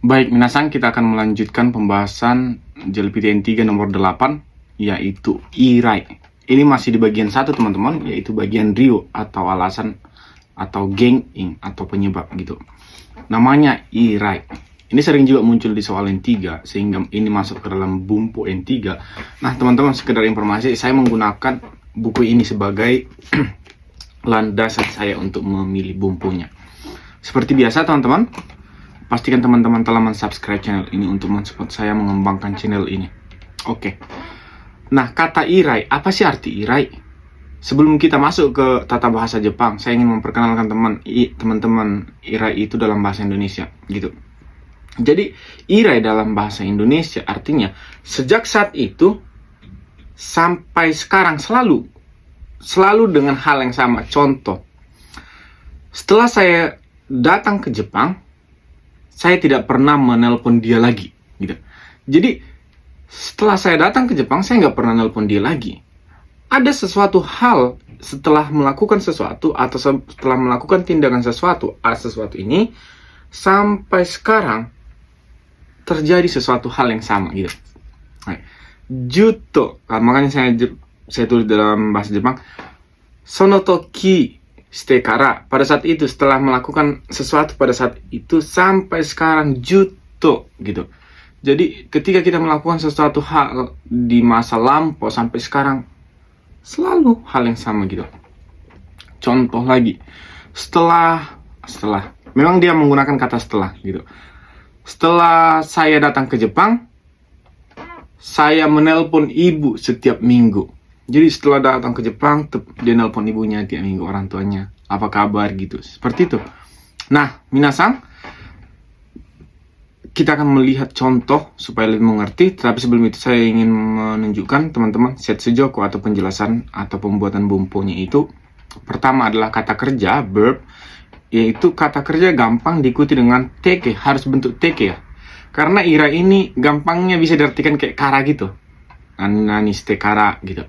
Baik, minasan, kita akan melanjutkan pembahasan JLPTN 3 nomor 8, yaitu irai. Ini masih di bagian 1, teman-teman, yaitu bagian Rio atau alasan atau geng-ing atau penyebab gitu. Namanya irai. Ini sering juga muncul di soal N3, sehingga ini masuk ke dalam bumpu N3. Nah, teman-teman, sekedar informasi, saya menggunakan buku ini sebagai landasan saya untuk memilih bumpunya. Seperti biasa, teman-teman, pastikan teman-teman telah mensubscribe channel ini untuk mensupport saya mengembangkan channel ini. Oke. Nah, kata irai, apa sih arti irai? Sebelum kita masuk ke tata bahasa Jepang, saya ingin memperkenalkan teman-teman irai itu dalam bahasa Indonesia, gitu. Jadi, irai dalam bahasa Indonesia artinya sejak saat itu sampai sekarang selalu dengan hal yang sama. Contoh, setelah saya datang ke Jepang, saya tidak pernah menelpon dia lagi, gitu. Jadi, setelah saya datang ke Jepang, saya nggak pernah nelpon dia lagi. Ada sesuatu hal setelah melakukan sesuatu atau setelah melakukan tindakan sesuatu ini sampai sekarang terjadi sesuatu hal yang sama, gitu. Juto, makanya saya tulis dalam bahasa Jepang, sonotoki shite kara, pada saat itu, setelah melakukan sesuatu pada saat itu sampai sekarang, juto, gitu. Jadi ketika kita melakukan sesuatu hal di masa lampau sampai sekarang, selalu hal yang sama, gitu. Contoh lagi, setelah memang dia menggunakan kata setelah, gitu. Setelah saya datang ke Jepang, saya menelpon ibu setiap minggu. Jadi setelah datang ke Jepang, dia nelpon ibunya tiap minggu, orang tuanya, apa kabar, gitu. Seperti itu. Nah, minasan, kita akan melihat contoh supaya lebih mengerti. Tapi sebelum itu saya ingin menunjukkan teman-teman Setsujoko atau penjelasan atau pembuatan bumpunya itu. Pertama adalah kata kerja, verb, yaitu kata kerja gampang diikuti dengan teke, harus bentuk teke ya. Karena ira ini gampangnya bisa diartikan kayak kara gitu. Nani shite kara gitu.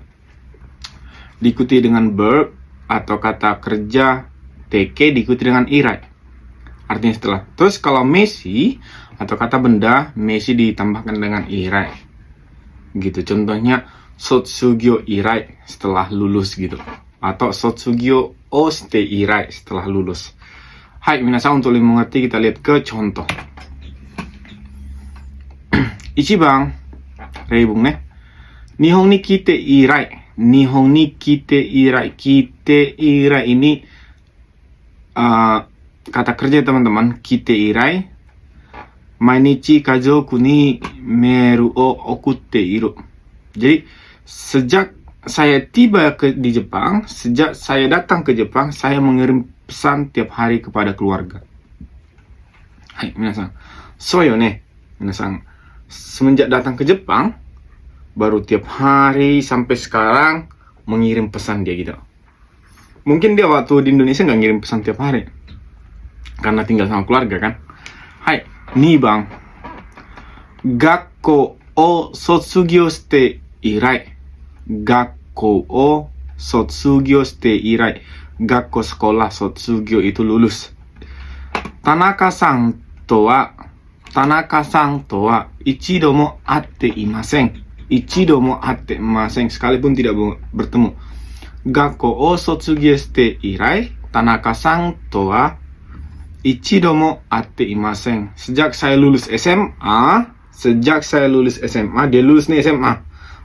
Diikuti dengan verb atau kata kerja teke diikuti dengan irai. Artinya setelah. Terus kalau meshi atau kata benda, meshi ditambahkan dengan irai. Gitu. Contohnya sotsugyo irai, setelah lulus gitu. Atau sotsugyo o shite irai, setelah lulus. Hai, minasan, untuk lebih mengerti kita lihat ke contoh. Ichiban, reibung ne. Nihon ni kite irai. Nihon ni kite irai. Kite irai ini kata kerja, teman-teman. Kite irai. Mainichi kazoku ni meru o okutte iru. Jadi, sejak saya tiba di Jepang, sejak saya datang ke Jepang, saya mengirim pesan tiap hari kepada keluarga. Hai, minasan. So yo ne, minasan. Semenjak datang ke Jepang, baru tiap hari sampai sekarang mengirim pesan dia, gitu. Mungkin dia waktu di Indonesia nggak ngirim pesan tiap hari, karena tinggal sama keluarga kan. Hai, nih bang. Gakko o sotsugyo shite irai. Gakko o sotsugyo shite irai. Gakko sekolah, sotsugyo itu lulus. Tanaka-san to wa ichido mo atte imasen. Ichido mo atte imasen, sekalipun tidak bertemu. Gakko o sotsugyo shite irai. Tanaka-san to wa ichido mo atte imasen. Sejak saya lulus SMA, dia lulus nih SMA.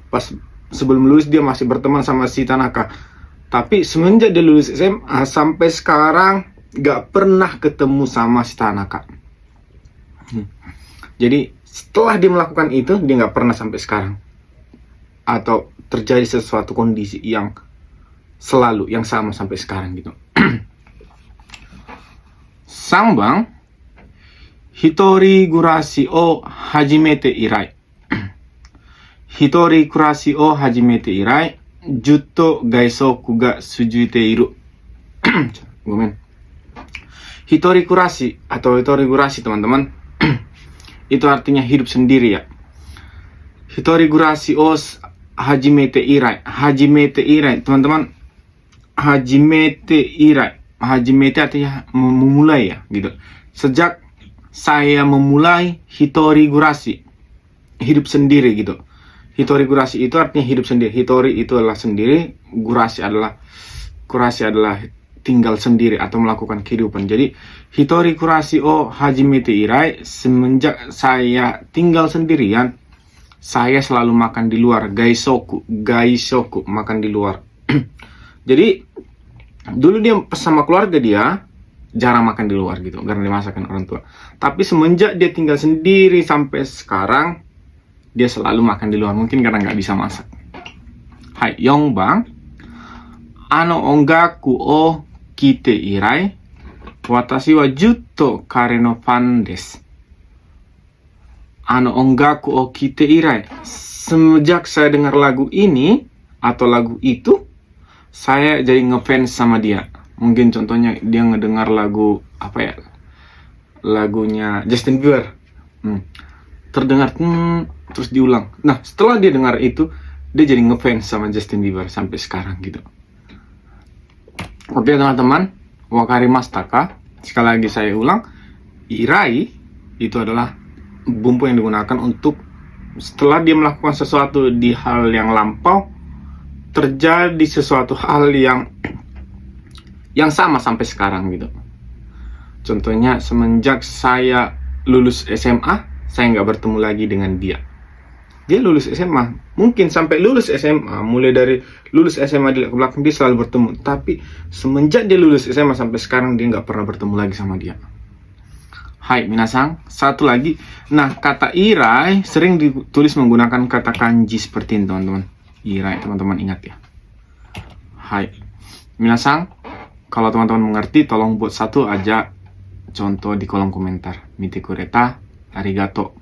Pas sebelum lulus dia masih berteman sama si Tanaka. Tapi semenjak dia lulus SMA sampai sekarang gak pernah ketemu sama si Tanaka. Jadi setelah dia melakukan itu, dia gak pernah sampai sekarang. Atau terjadi sesuatu kondisi yang selalu, yang sama sampai sekarang gitu. Sangbang, hitori gurashi o hajimete irai. Hitori gurashi o hajimete irai. Jutto gaisoku ga sujuite iru. Gomen. Hitori gurashi atau hitori gurashi, teman-teman, itu artinya hidup sendiri ya. Hitori gurashi o hajimete irai. Hajimete irai, teman-teman. Hajimete irai. Hajimete artinya memulai ya, gitu. Sejak saya memulai hitori gurashi, hidup sendiri gitu. Hitori gurashi itu artinya hidup sendiri. Hitori itu adalah sendiri, gurashi adalah tinggal sendiri atau melakukan kehidupan. Jadi hitori gurashi o hajimete irai, semenjak saya tinggal sendirian, saya selalu makan di luar. Gaisoku, makan di luar. Jadi dulu dia sama keluarga dia jarang makan di luar gitu karena dimasakan orang tua. Tapi semenjak dia tinggal sendiri sampai sekarang, dia selalu makan di luar, mungkin karena nggak bisa masak. Hai, Yongbang, ongaku o kite irai, watashi wa jutto kare no fan desu. Ongaku o kite irai, semenjak saya dengar lagu ini atau lagu itu, saya jadi ngefans sama dia. Mungkin contohnya dia ngedengar lagu apa ya, lagunya Justin Bieber, terdengar terus diulang. Nah, setelah dia dengar itu, dia jadi ngefans sama Justin Bieber sampai sekarang gitu. Oke teman-teman, wakarimashita ka? Sekali lagi saya ulang, irai itu adalah bumbu yang digunakan untuk setelah dia melakukan sesuatu di hal yang lampau, terjadi sesuatu hal yang sama sampai sekarang gitu. Contohnya semenjak saya lulus SMA, saya nggak bertemu lagi dengan dia. Dia lulus SMA, mungkin sampai lulus SMA, mulai dari lulus SMA di belakang dia selalu bertemu. Tapi semenjak dia lulus SMA sampai sekarang, dia nggak pernah bertemu lagi sama dia. Hai minasang, satu lagi. Nah, kata irai sering ditulis menggunakan kata kanji seperti ini teman-teman. Irai, teman-teman ingat ya. Hai minasang, kalau teman-teman mengerti, tolong buat satu aja contoh di kolom komentar. Mite kureta, arigato.